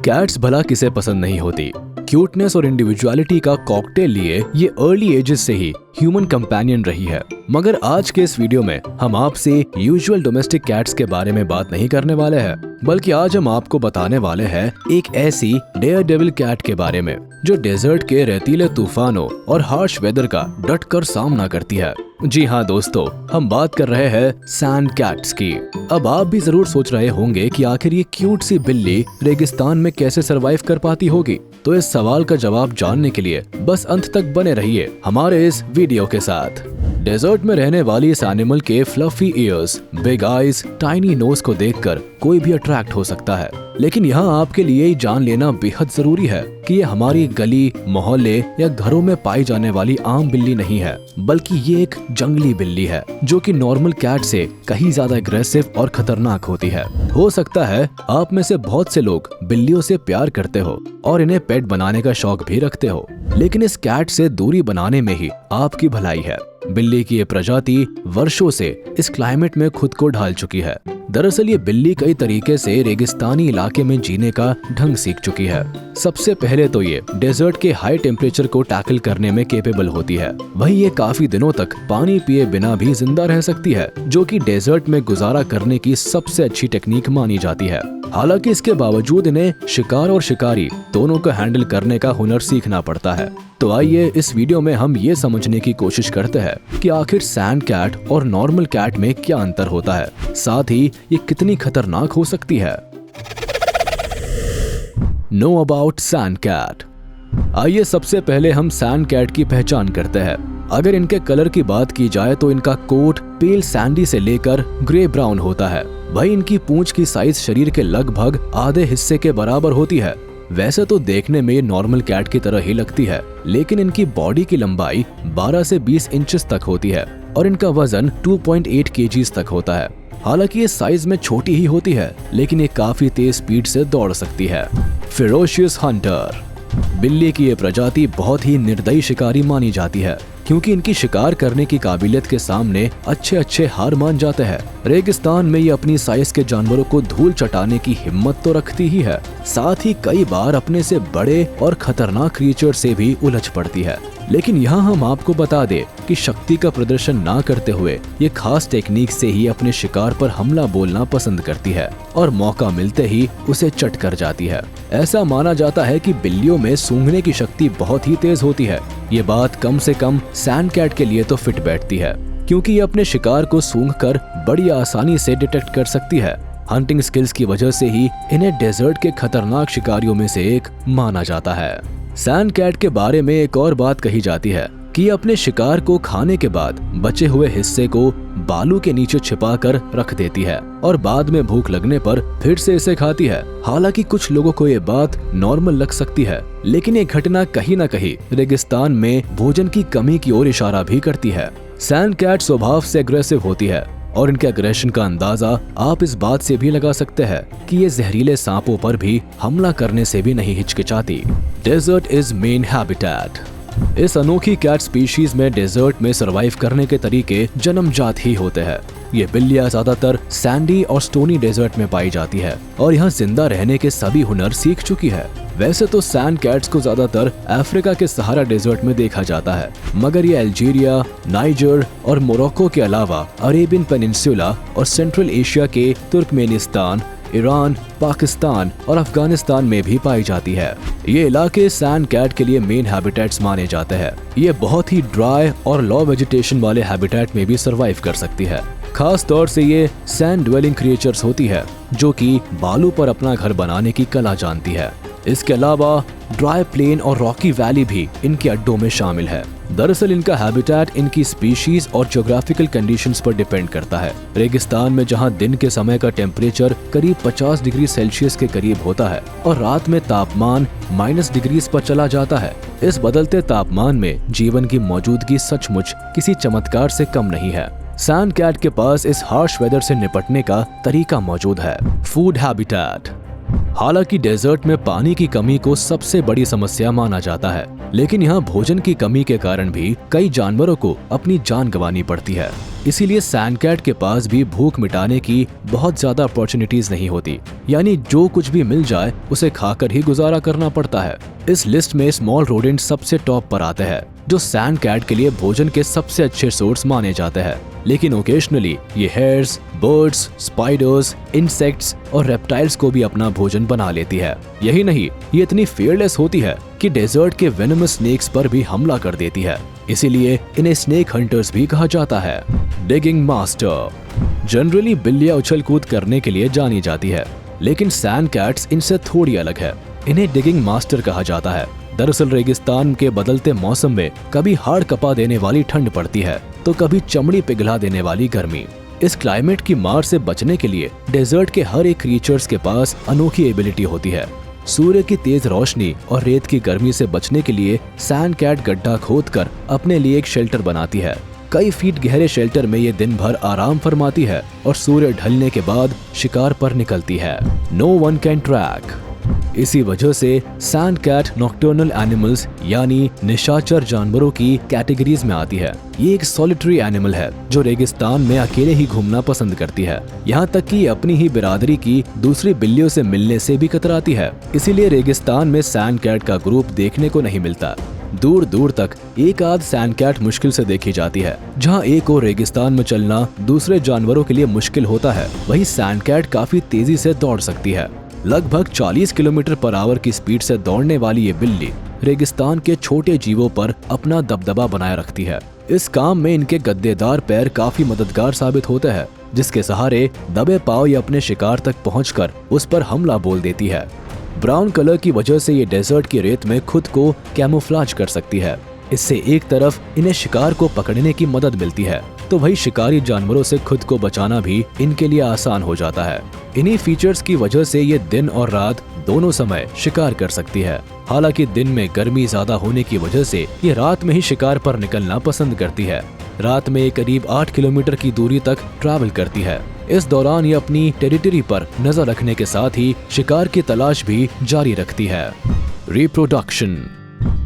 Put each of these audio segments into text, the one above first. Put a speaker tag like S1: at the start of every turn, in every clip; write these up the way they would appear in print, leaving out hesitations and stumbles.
S1: Cats भला किसे पसंद नहीं होती। क्यूटनेस और इंडिविजुअलिटी का कॉकटेल लिए ये अर्ली एजेस से ही ह्यूमन कंपेनियन रही है। मगर आज के इस वीडियो में हम आपसे यूजुअल डोमेस्टिक कैट्स के बारे में बात नहीं करने वाले हैं, बल्कि आज हम आपको बताने वाले हैं एक ऐसी डेयर डेविल कैट के बारे में जो डेजर्ट के रेतीले तूफानों और हार्श वेदर का डटकर सामना करती है। जी हाँ दोस्तों, हम बात कर रहे हैं सैंड कैट्स की। अब आप भी जरूर सोच रहे होंगे कि आखिर ये क्यूट सी बिल्ली रेगिस्तान में कैसे सरवाइव कर पाती होगी। तो इस सवाल का जवाब जानने के लिए बस अंत तक बने रहिए हमारे इस वीडियो के साथ। डेजर्ट में रहने वाली इस एनिमल के fluffy ears, big eyes, tiny nose को देखकर कोई भी अट्रैक्ट हो सकता है, लेकिन यहाँ आपके लिए जान लेना बेहद जरूरी है कि ये हमारी गली, मोहल्ले या घरों में पाई जाने वाली आम बिल्ली नहीं है, बल्कि ये एक जंगली बिल्ली है जो कि नॉर्मल कैट से कहीं ज्यादा एग्रेसिव और खतरनाक होती है। हो सकता है आप में से बहुत से लोग बिल्लियों से प्यार करते हो और इन्हें पेट बनाने का शौक भी रखते हो, लेकिन इस कैट से दूरी बनाने में ही आपकी भलाई है। बिल्ली की ये प्रजाति वर्षों से इस क्लाइमेट में खुद को ढाल चुकी है। दरअसल ये बिल्ली कई तरीके से रेगिस्तानी इलाके में जीने का ढंग सीख चुकी है। सबसे पहले तो ये डेजर्ट के हाई टेम्परेचर को टैकल करने में केपेबल होती है। वहीं ये काफी दिनों तक पानी पिए बिना भी जिंदा रह सकती है, जो कि डेजर्ट में गुजारा करने की सबसे अच्छी टेक्निक मानी जाती है। हालांकि इसके बावजूद इन्हें शिकार और शिकारी दोनों को हैंडल करने का हुनर सीखना पड़ता है। तो आइए इस वीडियो में हम ये समझने की कोशिश करते हैं कि आखिर सैंड कैट और नॉर्मल कैट में क्या अंतर होता है, साथ ही ये कितनी खतरनाक हो सकती है। Know about sand cat. आइए सबसे पहले हम सैंड कैट की पहचान करते हैं। अगर इनके कलर की बात की जाए तो इनका कोट पेल सैंडी से लेकर ग्रे ब्राउन होता है। वहीं इनकी पूंछ की साइज शरीर के लगभग आधे हिस्से के बराबर होती है। वैसे तो देखने में नॉर्मल कैट की तरह ही लगती है, लेकिन इनकी बॉडी की लंबाई 12 से 20 इंचेस तक होती है और इनका वजन 2.8 केजीज तक होता है। हालांकि ये साइज में छोटी ही होती है, लेकिन ये काफी तेज स्पीड से दौड़ सकती है। Ferocious Hunter. बिल्ली की ये प्रजाति बहुत ही निर्दयी शिकारी मानी जाती है, क्योंकि इनकी शिकार करने की काबिलियत के सामने अच्छे हार मान जाते हैं। रेगिस्तान में ये अपनी साइज के जानवरों को धूल चटाने की हिम्मत तो रखती ही है, साथ ही कई बार अपने से बड़े और खतरनाक क्रिएचर से भी उलझ पड़ती है। लेकिन यहाँ हम आपको बता दें कि शक्ति का प्रदर्शन ना करते हुए ये खास टेक्निक से ही अपने शिकार पर हमला बोलना पसंद करती है और मौका मिलते ही उसे चट कर जाती है। ऐसा माना जाता है कि बिल्लियों में सूंघने की शक्ति बहुत ही तेज होती है। ये बात कम से कम सैंड कैट के लिए तो फिट बैठती है, क्योंकि ये अपने शिकार को सूंघकर बड़ी आसानी से डिटेक्ट कर सकती है। हंटिंग स्किल्स की वजह से ही इन्हें डेजर्ट के खतरनाक शिकारियों में से एक माना जाता है। सैंड कैट के बारे में एक और बात कही जाती है कि ये अपने शिकार को खाने के बाद बचे हुए हिस्से को बालू के नीचे छिपाकर रख देती है और बाद में भूख लगने पर फिर से इसे खाती है। हालांकि कुछ लोगों को ये बात नॉर्मल लग सकती है, लेकिन ये घटना कहीं न कहीं रेगिस्तान में भोजन की कमी की ओर इशारा भी करती है। सैंड कैट स्वभाव से एग्रेसिव होती है और इनके एग्रेशन का अंदाजा आप इस बात से भी लगा सकते हैं कि ये जहरीले सांपों पर भी हमला करने से भी नहीं हिचकिचाती। Desert is main habitat. इस अनोखी कैट स्पीशीज में डेजर्ट में सरवाइव करने के तरीके जन्मजात ही होते हैं। ये बिल्लियां ज्यादातर सैंडी और स्टोनी डेजर्ट में पाई जाती है और यहाँ जिंदा रहने के सभी हुनर सीख चुकी है। वैसे तो सैंड कैट्स को ज्यादातर अफ्रीका के सहारा डेजर्ट में देखा जाता है, मगर ये अल्जीरिया, नाइजर और मोरक्को के अलावा अरेबियन पेनिनसुला और सेंट्रल एशिया के तुर्कमेनिस्तान, ईरान, पाकिस्तान और अफगानिस्तान में भी पाई जाती है। ये इलाके सैंड कैट के लिए मेन हैबिटेट्स माने जाते हैं। ये बहुत ही ड्राई और लो वेजिटेशन वाले हैबिटेट में भी सरवाइव कर सकती है। खास तौर से ये सैंड ड्वेलिंग क्रिएचर्स होती है, जो कि बालू पर अपना घर बनाने की कला जानती है। इसके अलावा ड्राई प्लेन और रॉकी वैली भी इनके अड्डों में शामिल है। दरअसल इनका हैबिटेट इनकी स्पीशीज और ज्योग्राफिकल कंडीशंस पर डिपेंड करता है। रेगिस्तान में जहां दिन के समय का टेम्परेचर करीब 50 डिग्री सेल्सियस के करीब होता है और रात में तापमान माइनस डिग्रीज पर चला जाता है, इस बदलते तापमान में जीवन की मौजूदगी सचमुच किसी चमत्कार से कम नहीं है। सैंड कैट के पास इस हार्श वेदर से निपटने का तरीका मौजूद है। Food habitat. हालांकि डेजर्ट में पानी की कमी को सबसे बड़ी समस्या माना जाता है, लेकिन यहाँ भोजन की कमी के कारण भी कई जानवरों को अपनी जान गंवानी पड़ती है। इसीलिए सैंड कैट के पास भी भूख मिटाने की बहुत ज्यादा अपॉर्चुनिटीज नहीं होती, यानी जो कुछ भी मिल जाए उसे खाकर ही गुजारा करना पड़ता है। इस लिस्ट में स्मॉल रोडेंट सबसे टॉप पर आते हैं, जो सैंड कैट के लिए भोजन के सबसे अच्छे सोर्स माने जाते हैं। लेकिन ओकेशनली ये हेयर्स, बर्ड्स, स्पाइडर्स, इंसेक्ट्स और रेप्टाइल्स को भी अपना भोजन बना लेती है। यही नहीं, ये इतनी फेयरलेस होती है कि डेजर्ट के वेनमस स्नेक्स पर भी हमला कर देती है। इसीलिए इन्हें स्नेक हंटर्स भी कहा जाता है। डिगिंग मास्टर जनरली बिल्लियां उछल कूद करने के लिए जानी जाती है, लेकिन सैंड कैट्स इनसे थोड़ी अलग है। इन्हें डिगिंग मास्टर कहा जाता है। दरअसल रेगिस्तान के बदलते मौसम में कभी हाड़ कपा देने वाली ठंड पड़ती है तो कभी चमड़ी पिघला देने वाली गर्मी। इस क्लाइमेट की मार से बचने के लिए डेजर्ट के हर एक क्रीचर्स के पास अनोखी एबिलिटी होती है। सूर्य की तेज रोशनी और रेत की गर्मी से बचने के लिए सैंड कैट गड्ढा खोदकर अपने लिए एक शेल्टर बनाती है। कई फीट गहरे शेल्टर में ये दिन भर आराम फरमाती है और सूर्य ढलने के बाद शिकार पर निकलती है। No one can track. इसी वजह से सैंड कैट नॉक्टर्नल एनिमल्स यानी निशाचर जानवरों की कैटेगरीज में आती है। ये एक सॉलिटरी एनिमल है जो रेगिस्तान में अकेले ही घूमना पसंद करती है। यहाँ तक कि अपनी ही बिरादरी की दूसरी बिल्लियों से मिलने से भी कतराती है। इसीलिए रेगिस्तान में सैंड कैट का ग्रुप देखने को नहीं मिलता। दूर दूर तक एक आध सैंड कैट मुश्किल से देखी जाती है। जहाँ एक और रेगिस्तान में चलना दूसरे जानवरों के लिए मुश्किल होता है, वहीं सैंड कैट काफी तेजी से दौड़ सकती है। लगभग 40 किलोमीटर पर आवर की स्पीड से दौड़ने वाली ये बिल्ली रेगिस्तान के छोटे जीवों पर अपना दबदबा बनाए रखती है। इस काम में इनके गद्देदार पैर काफी मददगार साबित होते हैं, जिसके सहारे दबे पांव ये अपने शिकार तक पहुंचकर उस पर हमला बोल देती है। ब्राउन कलर की वजह से ये डेजर्ट की रेत में खुद को कैमोफ्लेज कर सकती है। इससे एक तरफ इन्हें शिकार को पकड़ने की मदद मिलती है, तो वही शिकारी जानवरों से खुद को बचाना भी इनके लिए आसान हो जाता है। इन्हीं फीचर्स की वजह से ये दिन और रात दोनों समय शिकार कर सकती है। हालांकि दिन में गर्मी ज्यादा होने की वजह से ये रात में ही शिकार पर निकलना पसंद करती है। रात में करीब 8 किलोमीटर की दूरी तक ट्रैवल करती है। इस दौरान ये अपनी टेरिटरी पर नजर रखने के साथ ही शिकार की तलाश भी जारी रखती है। रिप्रोडक्शन।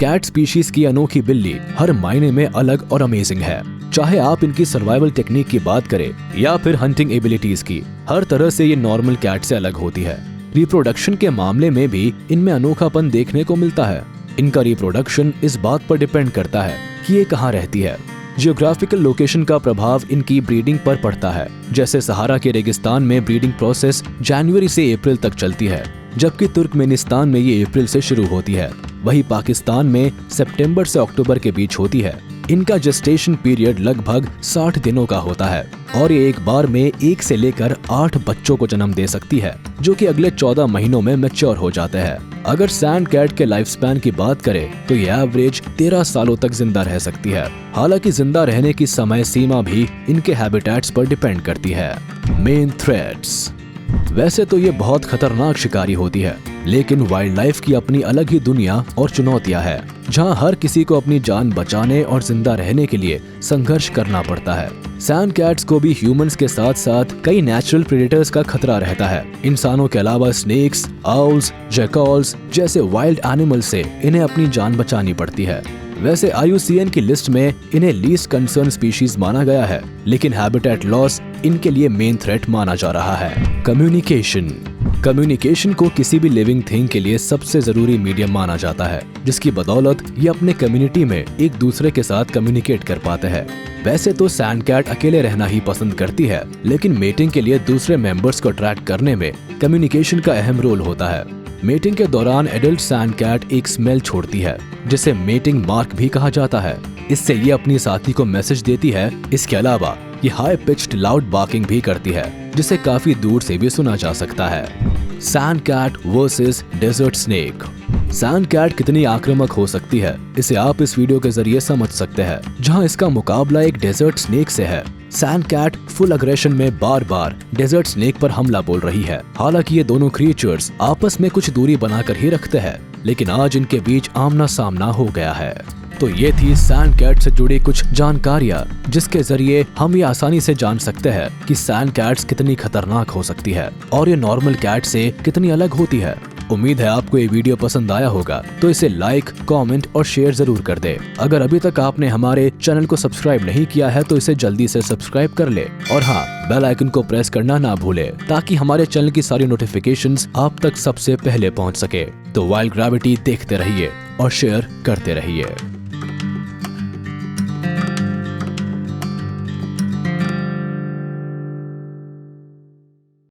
S1: कैट स्पीशीज की अनोखी बिल्ली हर मायने में अलग और अमेजिंग है। चाहे आप इनकी सर्वाइवल टेक्निक की बात करें या फिर हंटिंग एबिलिटीज की, हर तरह से ये नॉर्मल कैट से अलग होती है। रिप्रोडक्शन के मामले में भी इनमें अनोखापन देखने को मिलता है। इनका रिप्रोडक्शन इस बात पर डिपेंड करता है कि ये कहाँ रहती है। जियोग्राफिकल लोकेशन का प्रभाव इनकी ब्रीडिंग पर पड़ता है। जैसे सहारा के रेगिस्तान में ब्रीडिंग प्रोसेस जनवरी से अप्रैल तक चलती है, जबकि तुर्कमेनिस्तान में ये अप्रैल से शुरू होती है। वही पाकिस्तान में सितंबर से अक्टूबर के बीच होती है। इनका जेस्टेशन पीरियड लगभग 60 दिनों का होता है और ये एक बार में 1 से लेकर 8 बच्चों को जन्म दे सकती है, जो कि अगले 14 महीनों में मैच्योर हो जाते हैं। अगर सैंड कैट के लाइफ स्पैन की बात करें तो ये एवरेज 13 सालों तक जिंदा रह सकती है। हालांकि जिंदा रहने की समय सीमा भी इनके हैबिटेट्स पर डिपेंड करती है। Main threats. वैसे तो ये बहुत खतरनाक शिकारी होती है, लेकिन वाइल्ड लाइफ की अपनी अलग ही दुनिया और चुनौतियां है, जहां हर किसी को अपनी जान बचाने और जिंदा रहने के लिए संघर्ष करना पड़ता है। सैंड कैट्स को भी ह्यूमंस के साथ साथ कई नेचुरल प्रेडेटर्स का खतरा रहता है। इंसानों के अलावा स्नेक्स, आउल्स, जैकॉल्स जैसे वाइल्ड एनिमल से इन्हें अपनी जान बचानी पड़ती है। वैसे IUCN की लिस्ट में इन्हें लीस्ट कंसर्न स्पीशीज माना गया है, लेकिन हैबिटेट लॉस इनके लिए मेन थ्रेट माना जा रहा है। कम्युनिकेशन। कम्युनिकेशन को किसी भी लिविंग थिंग के लिए सबसे जरूरी मीडियम माना जाता है, जिसकी बदौलत ये अपने कम्युनिटी में एक दूसरे के साथ कम्युनिकेट कर पाते हैं। वैसे तो सैंड कैट अकेले रहना ही पसंद करती है, लेकिन मेटिंग के लिए दूसरे मेंबर्स को अट्रैक्ट करने में कम्युनिकेशन का अहम रोल होता है। मेटिंग के दौरान एडल्ट सैंड कैट एक स्मेल छोड़ती है, जिसे मेटिंग मार्क भी कहा जाता है। इससे ये अपनी साथी को मैसेज देती है। इसके अलावा ये हाई पिच्ड लाउड बार्किंग भी करती है, जिसे काफी दूर से भी सुना जा सकता है। Sand cat versus desert snake. Sand cat कितनी आक्रामक हो सकती है, इसे आप इस वीडियो के जरिए समझ सकते हैं, जहां इसका मुकाबला एक डेजर्ट स्नेक से है। सैंड कैट फुल अग्रेशन में बार बार डेजर्ट स्नेक पर हमला बोल रही है। हालांकि ये दोनों क्रिएचर्स आपस में कुछ दूरी बनाकर ही रखते हैं, लेकिन आज इनके बीच आमना सामना हो गया है। तो ये थी सैंड कैट से जुड़ी कुछ जानकारियाँ, जिसके जरिए हम ये आसानी से जान सकते हैं कि सैंड कैट्स कितनी खतरनाक हो सकती है और ये नॉर्मल कैट से कितनी अलग होती है। उम्मीद है आपको ये वीडियो पसंद आया होगा, तो इसे लाइक, कमेंट और शेयर जरूर कर दे। अगर अभी तक आपने हमारे चैनल को सब्सक्राइब नहीं किया है तो इसे जल्दी से सब्सक्राइब कर ले और हाँ, बेल आइकन को प्रेस करना ना भूले ताकि हमारे चैनल की सारी नोटिफिकेशंस आप तक सबसे पहले पहुंच सके। तो वाइल्ड ग्रेविटी देखते रहिए और शेयर करते रहिए।